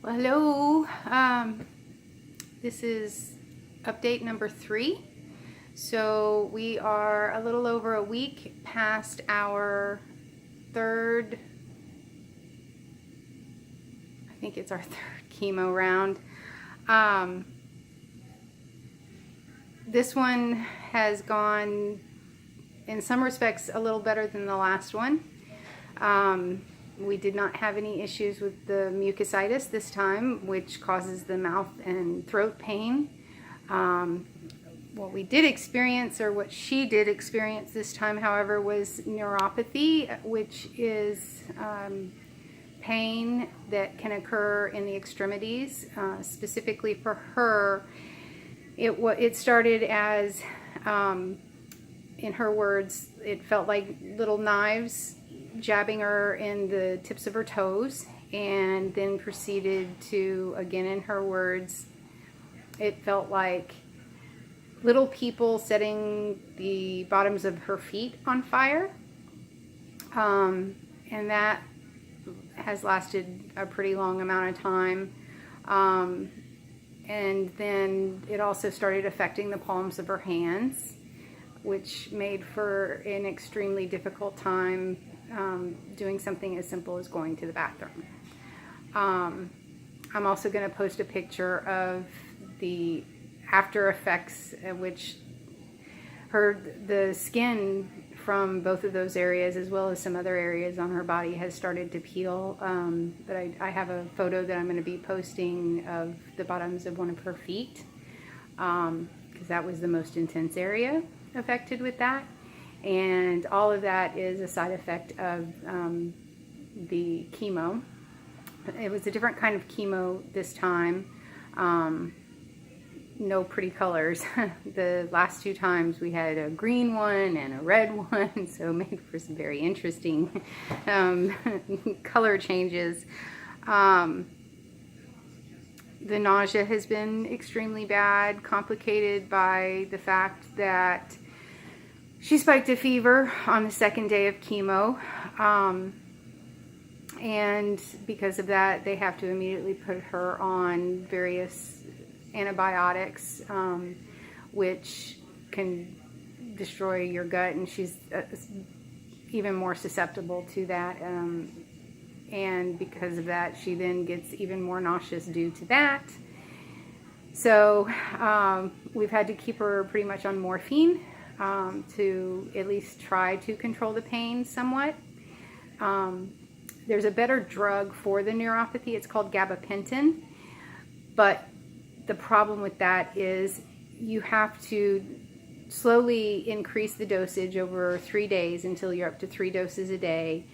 Well, hello. This is update number 3. So we are a little over a week past our third, I think it's our third chemo round. This one has gone, in some respects, a little better than the last one. We did not have any issues with the mucositis this time, which causes the mouth and throat pain. What we did experience, or what she did experience this time, however, was neuropathy, which is pain that can occur in the extremities. Specifically for her, it started as, in her words, it felt like little knives jabbing her in the tips of her toes, and then proceeded to, again in her words, it felt like little people setting the bottoms of her feet on fire. And that has lasted a pretty long amount of time. And then it also started affecting the palms of her hands, which made for an extremely difficult time doing something as simple as going to the bathroom. I'm also going to post a picture of the after effects, which the skin from both of those areas, as well as some other areas on her body, has started to peel. But I have a photo that I'm going to be posting of the bottoms of one of her feet, because that was the most intense area affected with that. And all of that is a side effect of the chemo. It was a different kind of chemo this time. No pretty colors. The last 2 times we had a green one and a red one, so it made for some very interesting color changes. The nausea has been extremely bad, complicated by the fact that she spiked a fever on the 2nd day of chemo, and because of that, they have to immediately put her on various antibiotics, which can destroy your gut, and she's even more susceptible to that. And because of that, she then gets even more nauseous due to that. So we've had to keep her pretty much on morphine, to at least try to control the pain somewhat. There's a better drug for the neuropathy. It's called gabapentin. But the problem with that is you have to slowly increase the dosage over 3 days until you're up to 3 doses a day.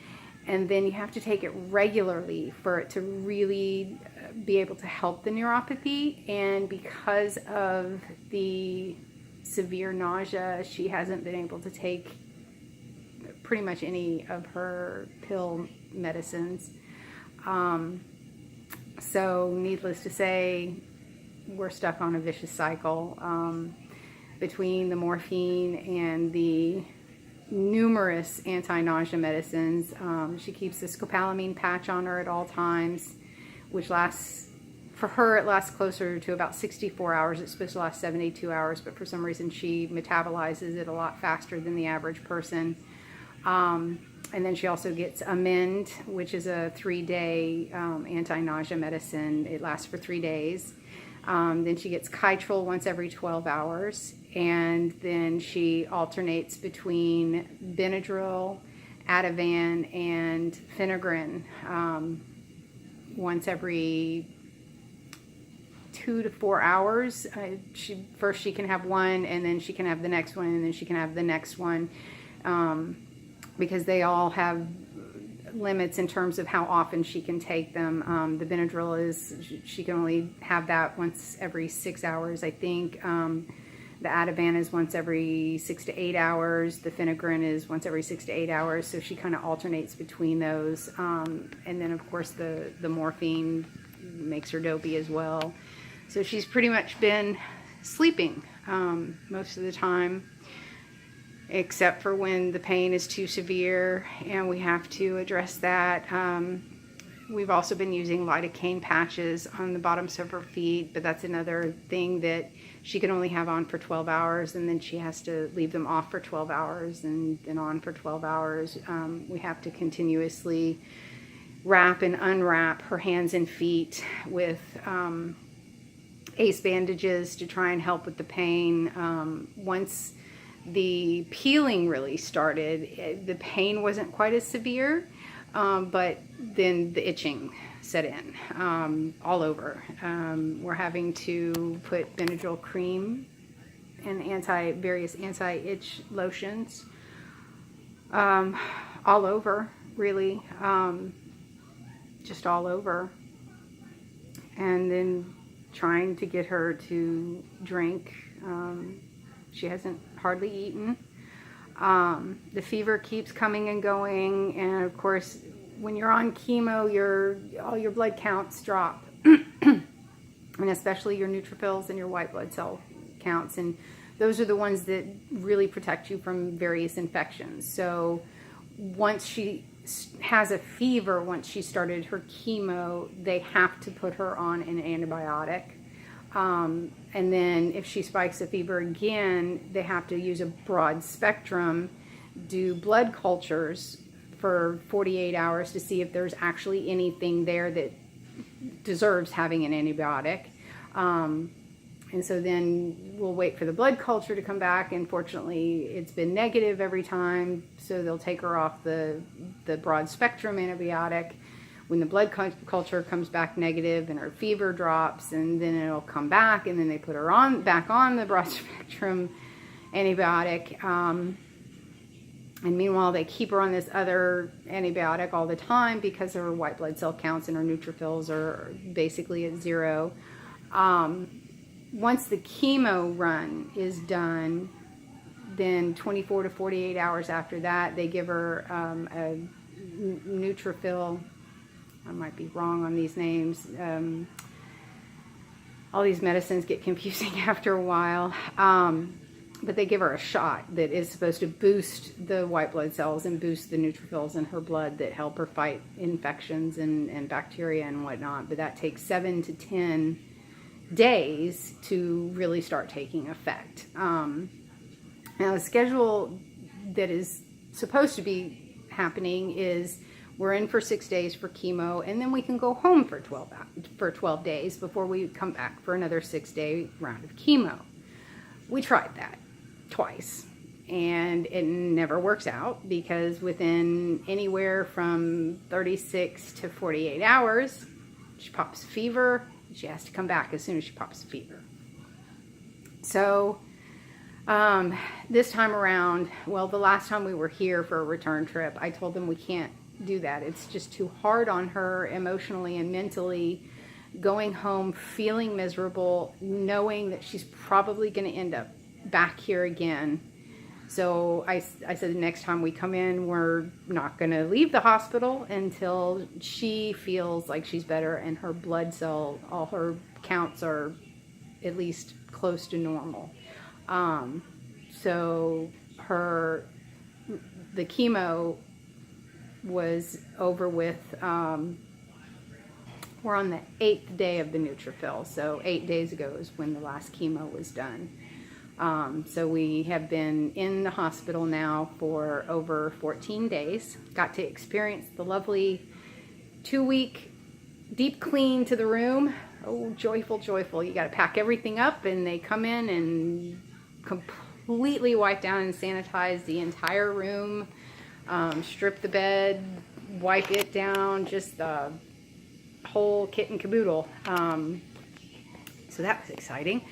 And then you have to take it regularly for it to really be able to help the neuropathy. And because of the severe nausea, she hasn't been able to take pretty much any of her pill medicines. So needless to say, we're stuck on a vicious cycle between the morphine and the numerous anti-nausea medicines. She keeps the scopolamine patch on her at all times, which lasts, for her, it lasts closer to about 64 hours. It's supposed to last 72 hours, but for some reason she metabolizes it a lot faster than the average person. And then she also gets Amend, which is a 3-day anti-nausea medicine. It lasts for 3 days. Then she gets Kytril once every 12 hours. And then she alternates between Benadryl, Ativan, and Phenagrin once every 2 to 4 hours. First she can have one, and then she can have the next one, and then she can have the next one, because they all have limits in terms of how often she can take them. The Benadryl is, she can only have that once every 6 hours, I think. The Ativan is once every 6 to 8 hours. The Phenagrin is once every 6 to 8 hours. So she kind of alternates between those. And then, of course, the morphine makes her dopey as well. So she's pretty much been sleeping most of the time, except for when the pain is too severe and we have to address that. We've also been using lidocaine patches on the bottoms of her feet, but that's another thing that she can only have on for 12 hours, and then she has to leave them off for 12 hours and then on for 12 hours. We have to continuously wrap and unwrap her hands and feet with ACE bandages to try and help with the pain. Once the peeling really started, the pain wasn't quite as severe. But then the itching set in all over. We're having to put Benadryl cream and various anti-itch lotions all over, really, just all over. And then trying to get her to drink. She hasn't hardly eaten. The fever keeps coming and going, and of course when you're on chemo, all your blood counts drop, and especially your neutrophils and your white blood cell counts, and those are the ones that really protect you from various infections. So once she has a fever, once she started her chemo, they have to put her on an antibiotic. And then if she spikes a fever again, they have to use a broad spectrum, do blood cultures for 48 hours to see if there's actually anything there that deserves having an antibiotic. And so then we'll wait for the blood culture to come back. And fortunately, it's been negative every time, so they'll take her off the broad spectrum antibiotic. When the blood culture comes back negative and her fever drops, and then it'll come back, and then they put her back on the broad spectrum antibiotic. And meanwhile, they keep her on this other antibiotic all the time because her white blood cell counts and her neutrophils are basically at zero. Once the chemo run is done, then 24 to 48 hours after that, they give her a neutrophil. I might be wrong on these names. All these medicines get confusing after a while. But they give her a shot that is supposed to boost the white blood cells and boost the neutrophils in her blood that help her fight infections and bacteria and whatnot. But that takes 7 to 10 days to really start taking effect. Now, the schedule that is supposed to be happening is we're in for 6 days for chemo, and then we can go home for 12 days before we come back for another 6-day round of chemo. We tried that twice, and it never works out because within anywhere from 36 to 48 hours, she pops a fever. She has to come back as soon as she pops a fever. So this time around, well, the last time we were here for a return trip, I told them we can't do that. It's just too hard on her emotionally and mentally, going home feeling miserable, knowing that she's probably going to end up back here again. So I said the next time we come in, we're not going to leave the hospital until she feels like she's better and her blood cell, all her counts are at least close to normal. So the chemo was over with. We're on the 8th day of the neutrophil, so 8 days ago is when the last chemo was done. So we have been in the hospital now for over 14 days. Got to experience the lovely 2-week deep clean to the room. Oh, joyful, joyful. You got to pack everything up, and they come in and completely wipe down and sanitize the entire room, strip the bed, wipe it down, just the whole kit and caboodle. So that was exciting.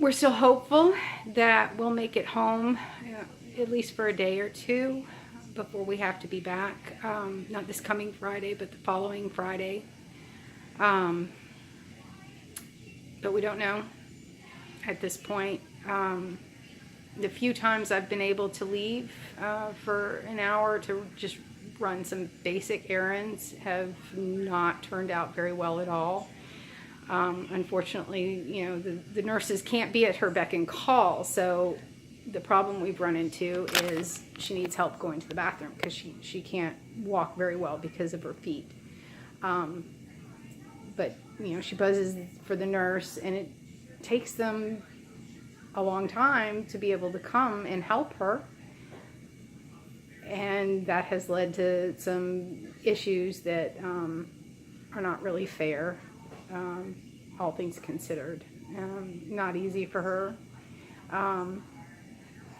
We're still hopeful that we'll make it home, at least for a day or two before we have to be back. Not this coming Friday, but the following Friday. But we don't know at this point. The few times I've been able to leave for an hour to just run some basic errands have not turned out very well at all. Unfortunately, you know, the nurses can't be at her beck and call, so the problem we've run into is she needs help going to the bathroom because she can't walk very well because of her feet. But, you know, she buzzes for the nurse, and it takes them a long time to be able to come and help her. And that has led to some issues that are not really fair, all things considered. Not easy for her.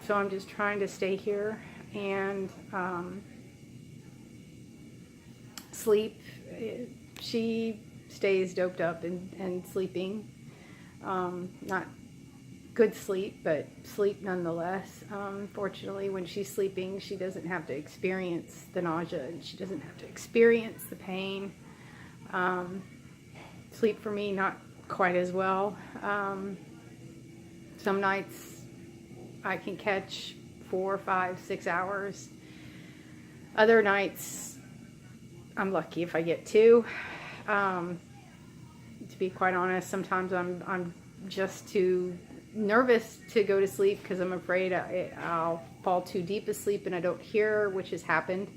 So I'm just trying to stay here and sleep. She stays doped up and sleeping. Not good sleep, but sleep nonetheless. Fortunately, when she's sleeping, she doesn't have to experience the nausea, and she doesn't have to experience the pain. Sleep for me, not quite as well. Some nights I can catch 4, 5, 6 hours. Other nights I'm lucky if I get 2. To be quite honest, sometimes I'm just too nervous to go to sleep because I'm afraid I'll fall too deep asleep and I don't hear her, which has happened,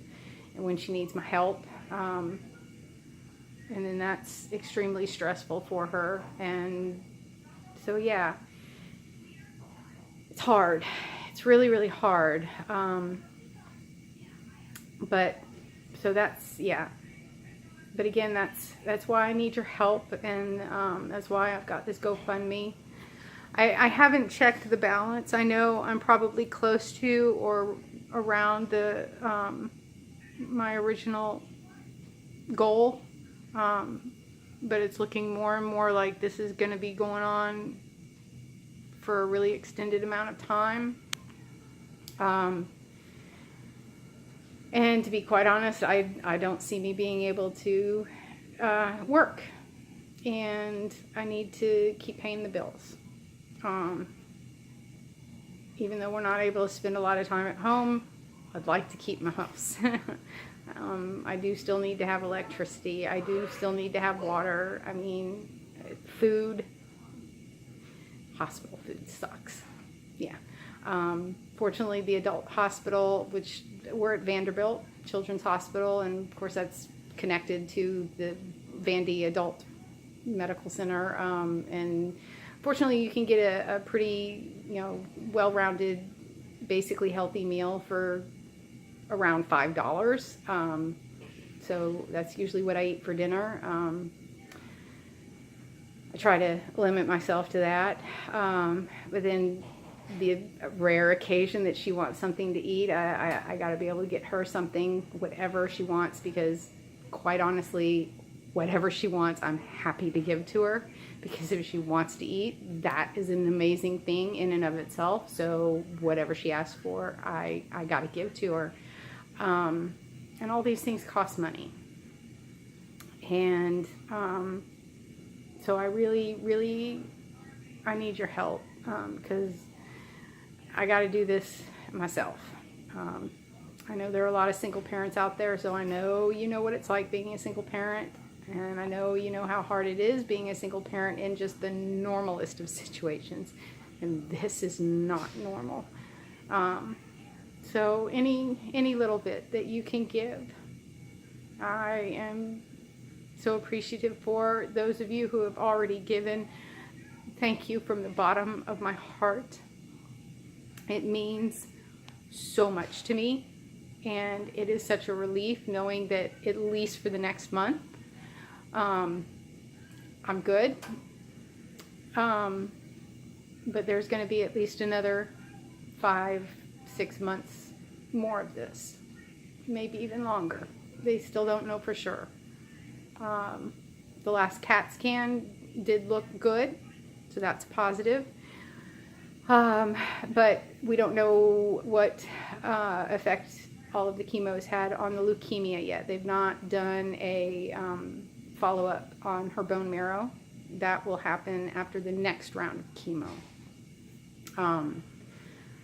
and when she needs my help. And then that's extremely stressful for her. And so, yeah, it's hard. It's really, really hard. But so that's, yeah. But again, that's why I need your help, and that's why I've got this GoFundMe. I haven't checked the balance. I know I'm probably close to or around the my original goal, but it's looking more and more like this is going to be going on for a really extended amount of time. And to be quite honest, I don't see me being able to work, and I need to keep paying the bills. Even though we're not able to spend a lot of time at home, I'd like to keep my house. I do still need to have electricity. I do still need to have water. I mean, food. Hospital food sucks. Yeah. Fortunately, the adult hospital, which we're at Vanderbilt Children's Hospital, and of course that's connected to the Vandy Adult Medical Center, and fortunately you can get a pretty, you know, well-rounded, basically healthy meal for around $5. So that's usually what I eat for dinner. I try to limit myself to that, but then the rare occasion that she wants something to eat, I got to be able to get her something, whatever she wants, because quite honestly, whatever she wants, I'm happy to give to her, because if she wants to eat, that is an amazing thing in and of itself. So whatever she asks for, I got to give to her. And all these things cost money. And so I really I need your help, because I got to do this myself. I know there are a lot of single parents out there, so I know you know what it's like being a single parent, and I know you know how hard it is being a single parent in just the normalest of situations, and this is not normal. So any little bit that you can give, I am so appreciative for. Those of you who have already given, thank you from the bottom of my heart. It means so much to me, and it is such a relief knowing that at least for the next month, I'm good. But there's going to be at least another 5-6 months more of this, maybe even longer. They still don't know for sure. The last CAT scan did look good, so that's positive. But we don't know what effect all of the chemo's had on the leukemia yet. They've not done a follow-up on her bone marrow. That will happen after the next round of chemo.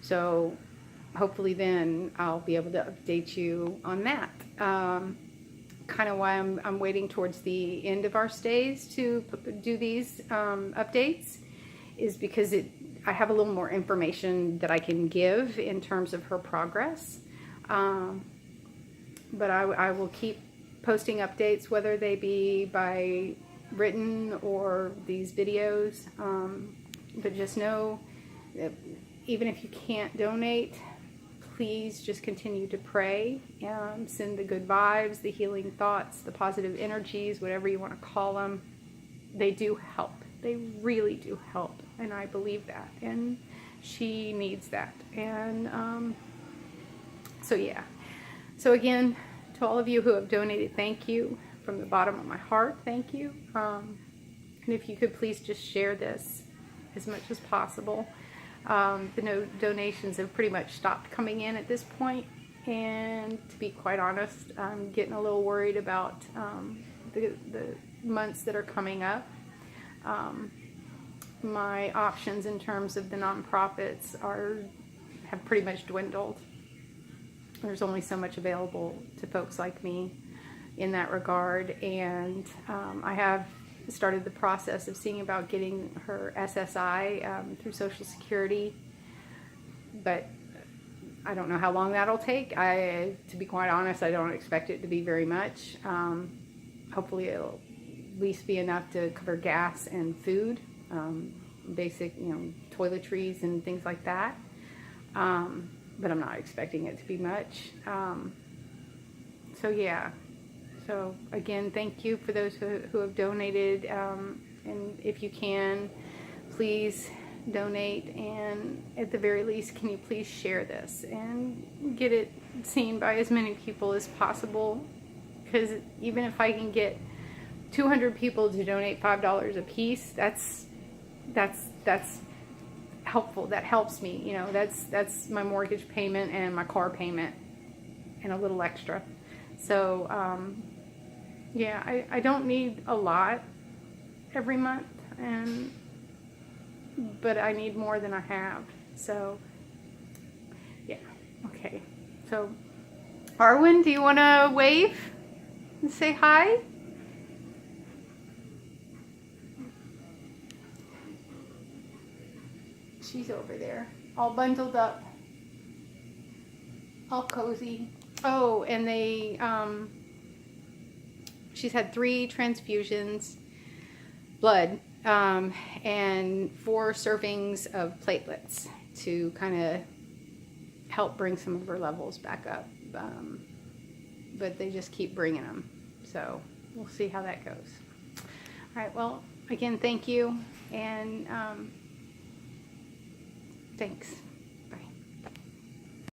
So hopefully then I'll be able to update you on that. Kind of why I'm waiting towards the end of our stays to do these updates is because I have a little more information that I can give in terms of her progress. But I will keep posting updates, whether they be by written or these videos. But just know that even if you can't donate, please just continue to pray. Send the good vibes, the healing thoughts, the positive energies, whatever you want to call them. They do help. They really do help. And I believe that. And she needs that. And so yeah. So again, to all of you who have donated, thank you. From the bottom of my heart, thank you. And if you could please just share this as much as possible. The donations have pretty much stopped coming in at this point, and to be quite honest, I'm getting a little worried about the months that are coming up. My options in terms of the nonprofits have pretty much dwindled. There's only so much available to folks like me in that regard, and I have started the process of seeing about getting her SSI through Social Security, but I don't know how long that'll take. To be quite honest, I don't expect it to be very much. Hopefully it'll at least be enough to cover gas and food, basic, toiletries and things like that. But I'm not expecting it to be much. So yeah. So again, thank you for those who have donated, and if you can, please donate, and at the very least, can you please share this and get it seen by as many people as possible, because even if I can get 200 people to donate $5 a piece, that's helpful. That helps me, that's my mortgage payment and my car payment and a little extra. So yeah, I don't need a lot every month, but I need more than I have. So yeah, okay. So Arwen, do you want to wave and say hi? She's over there, all bundled up, all cozy. Oh, and she's had 3 transfusions, blood, and 4 servings of platelets to kind of help bring some of her levels back up. But they just keep bringing them. So we'll see how that goes. All right, well, again, thank you, and thanks.